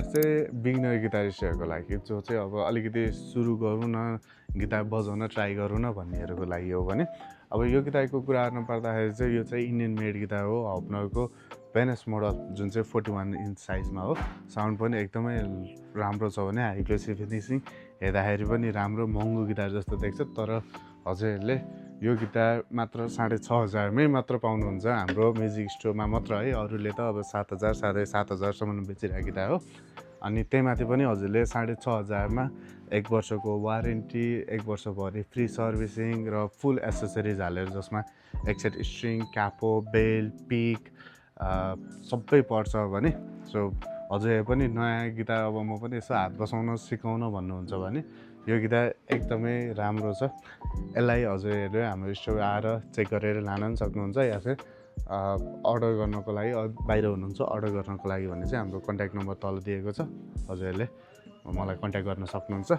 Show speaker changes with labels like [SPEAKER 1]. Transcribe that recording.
[SPEAKER 1] चाहिँ बिगिनर गिटारिस्टहरूको लागि जो चाहिँ अब अलिकति सुरु गरौँ न गिटार बजाउन ट्राई गरौँ न भन्नेहरूको लागि हो भने अब यो गिटारको कुरा गर्नु पर्दाखेरि चाहिँ यो चाहिँ इन्डियन मेड गिटार हो हफनरको भेनस मोडल जुन चाहिँ 41 इन्च साइजमा हो साउन्ड पनि एकदमै राम्रो छ भने हाई ग्लोसी फिनिसिङ हेर्दाखेरि पनि राम्रो महँगो गिटार जस्तो देख्छ तर हजुरहरूले यो गिटार मात्र 6,500मै मात्र पाउनुहुन्छ हाम्रो म्युजिक स्टोरमा मात्र है अरूले त अब 7,000 7,500सम्म बेचिरहेको गिटार हो अनि त्यहीमाथि पनि हजुरले 6,500मा 1 वर्षको वारेन्टी 1 वर्षभरि फ्री सर्भिसिङ र फुल एसेसरिज हालेर जसमा एक सेट स्ट्रिङ क्यापो बेल पिक सबै पर्छ भने सो हजुरले पनि नयाँ गिटार अब म पनि यसो हात बसाउन सिकाउन भन्नुहुन्छ भने यो गिटार एकदमै राम्रो छ यसलाई हजुरहरूले हाम्रो स्टोर आएर चेक गरेर लान पनि सक्नुहुन्छ या फिर अर्डर गर्नको लागि बाहिर हुनुहुन्छ अर्डर गर्नको लागि भने चाहिँ हाम्रो कन्ट्याक्ट नम्बर तल दिएको छ हजुरहरूले मलाई कन्ट्याक्ट गर्न सक्नुहुन्छ